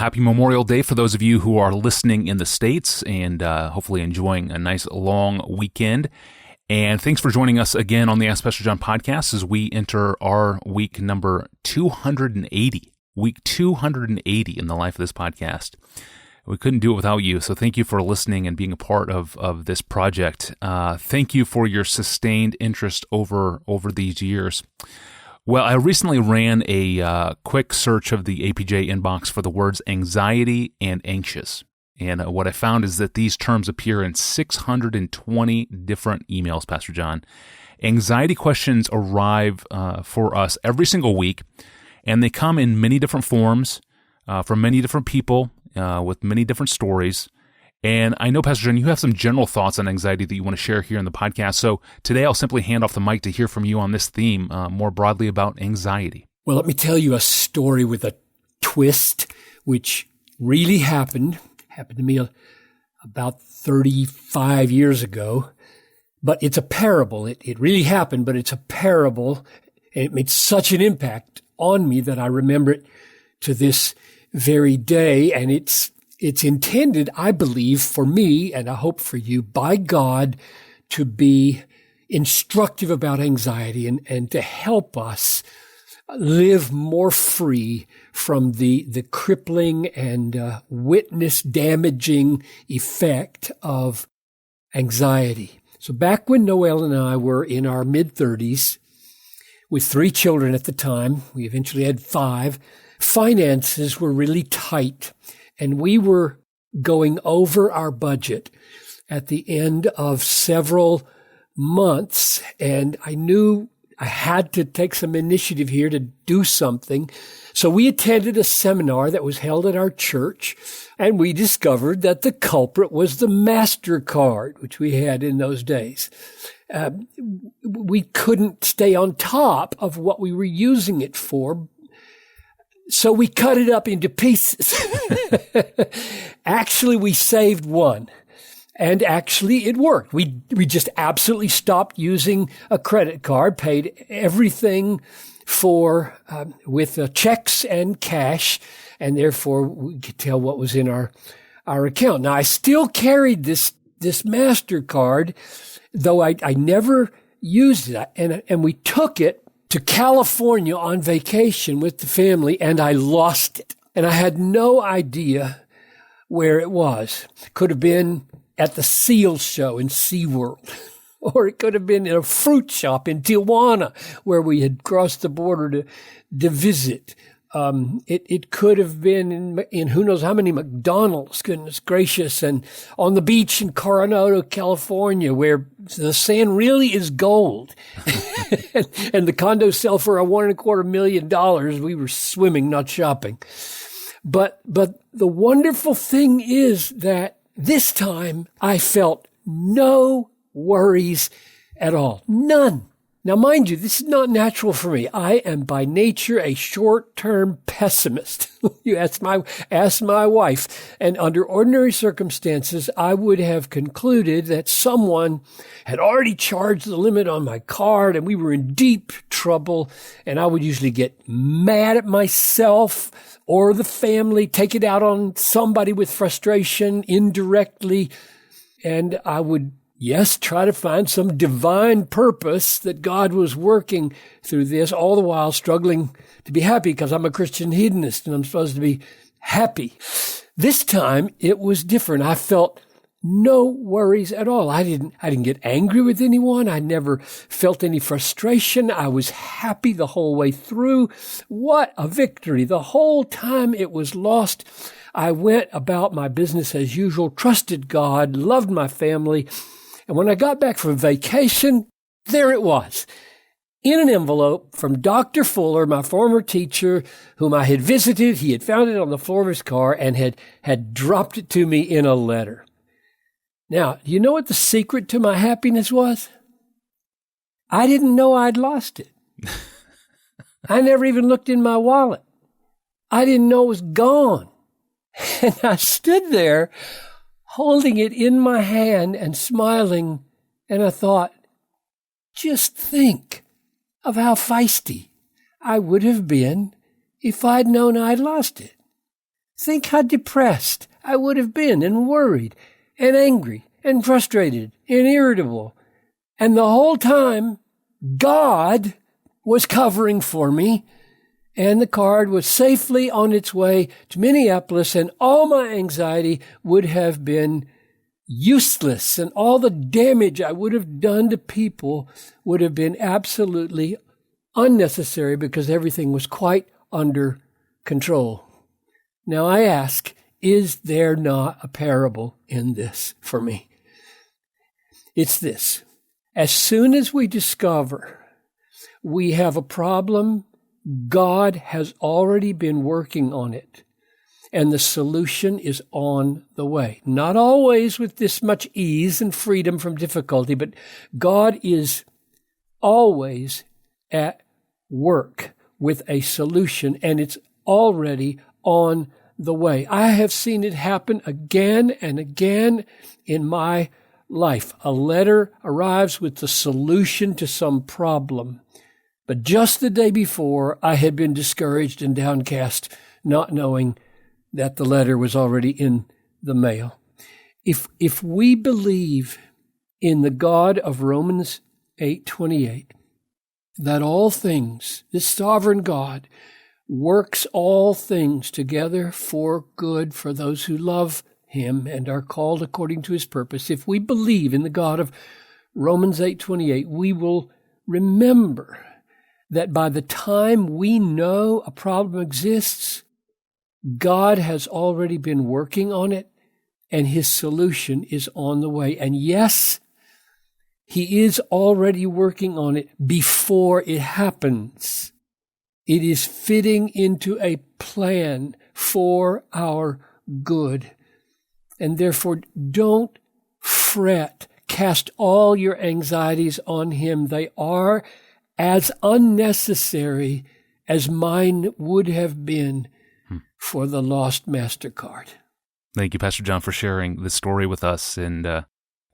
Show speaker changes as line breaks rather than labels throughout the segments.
happy Memorial Day for those of you who are listening in the States and hopefully enjoying a nice long weekend. And thanks for joining us again on the Ask Pastor John podcast as we enter our week number 280. Week 280 in the life of this podcast. We couldn't do it without you, so thank you for listening and being a part of this project. Thank you for your sustained interest over these years. Well, I recently ran a quick search of the APJ inbox for the words anxiety and anxious. And what I found is that these terms appear in 620 different emails, Pastor John. Anxiety questions arrive for us every single week, and they come in many different forms from many different people with many different stories. And I know, Pastor John, you have some general thoughts on anxiety that you want to share here in the podcast. So today I'll simply hand off the mic to hear from you on this theme more broadly about anxiety.
Well, let me tell you a story with a twist, which really happened to me about 35 years ago. But it's a parable. It really happened, but it's a parable. And it made such an impact on me that I remember it to this very day. And it's intended, I believe, for me, and I hope for you, by God, to be instructive about anxiety and to help us live more free from the crippling and witness-damaging effect of anxiety. So back when Noelle and I were in our mid-30s, with 3 children at the time, we eventually had 5, finances were really tight. And we were going over our budget at the end of several months. And I knew I had to take some initiative here to do something. So we attended a seminar that was held at our church. And we discovered that the culprit was the MasterCard, which we had in those days. We couldn't stay on top of what we were using it for. So we cut it up into pieces. Actually, we saved one. And actually, it worked. We just absolutely stopped using a credit card, paid everything for with checks and cash, and therefore we could tell what was in our account. Now, I still carried this MasterCard, though I never used it. And we took it to California on vacation with the family, and I lost it. And I had no idea where it was. Could have been at the seal show in SeaWorld, or it could have been in a fruit shop in Tijuana where we had crossed the border to visit. It could have been in who knows how many McDonald's, goodness gracious, and on the beach in Coronado, California, where the sand really is gold. and the condos sell for $1.25 million. We were swimming, not shopping. But the wonderful thing is that this time I felt no worries at all. None. Now, mind you, this is not natural for me. I am by nature a short-term pessimist. You ask my wife. And under ordinary circumstances, I would have concluded that someone had already charged the limit on my card and we were in deep trouble. And I would usually get mad at myself or the family, take it out on somebody with frustration indirectly. And I would try to find some divine purpose that God was working through this, all the while struggling to be happy because I'm a Christian hedonist and I'm supposed to be happy. This time it was different. I felt no worries at all. I didn't get angry with anyone. I never felt any frustration. I was happy the whole way through. What a victory. The whole time it was lost, I went about my business as usual, trusted God, loved my family. And when I got back from vacation, there it was, in an envelope from Dr. Fuller, my former teacher, whom I had visited. He had found it on the floor of his car and had dropped it to me in a letter. Now, do you know what the secret to my happiness was? I didn't know I'd lost it. I never even looked in my wallet. I didn't know it was gone. And I stood there holding it in my hand and smiling, and I thought, just think of how feisty I would have been if I'd known I'd lost it. Think how depressed I would have been and worried and angry and frustrated and irritable. And the whole time, God was covering for me, and the card was safely on its way to Minneapolis, and all my anxiety would have been useless, and all the damage I would have done to people would have been absolutely unnecessary because everything was quite under control. Now I ask, is there not a parable in this for me? It's this. As soon as we discover we have a problem, God has already been working on it, and the solution is on the way. Not always with this much ease and freedom from difficulty, but God is always at work with a solution, and it's already on the way. I have seen it happen again and again in my life. A letter arrives with the solution to some problem, but just the day before, I had been discouraged and downcast, not knowing that the letter was already in the mail. If we believe in the God of Romans 8:28, that all things, this sovereign God, works all things together for good for those who love him and are called according to his purpose. If we believe in the God of Romans 8:28, we will remember that by the time we know a problem exists, God has already been working on it, and his solution is on the way. And yes, he is already working on it before it happens. It is fitting into a plan for our good. And therefore, don't fret. Cast all your anxieties on him. They are as unnecessary as mine would have been for the lost MasterCard.
Thank you, Pastor John, for sharing this story with us. And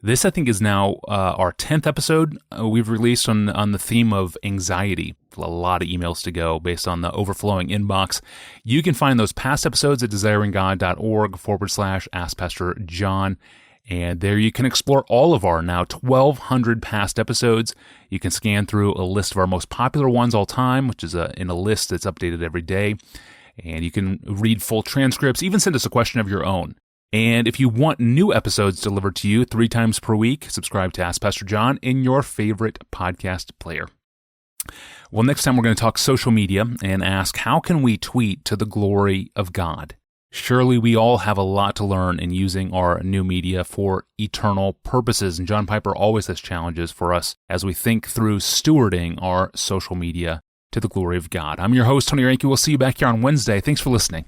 this, I think, is now our 10th episode we've released on the theme of anxiety. A lot of emails to go based on the overflowing inbox. You can find those past episodes at desiringgod.org/Ask Pastor John. And there you can explore all of our now 1,200 past episodes. You can scan through a list of our most popular ones all time, which is in a list that's updated every day. And you can read full transcripts, even send us a question of your own. And if you want new episodes delivered to you 3 times per week, subscribe to Ask Pastor John in your favorite podcast player. Well, next time we're going to talk social media and ask, how can we tweet to the glory of God? Surely we all have a lot to learn in using our new media for eternal purposes. And John Piper always has challenges for us as we think through stewarding our social media to the glory of God. I'm your host, Tony Reinke. We'll see you back here on Wednesday. Thanks for listening.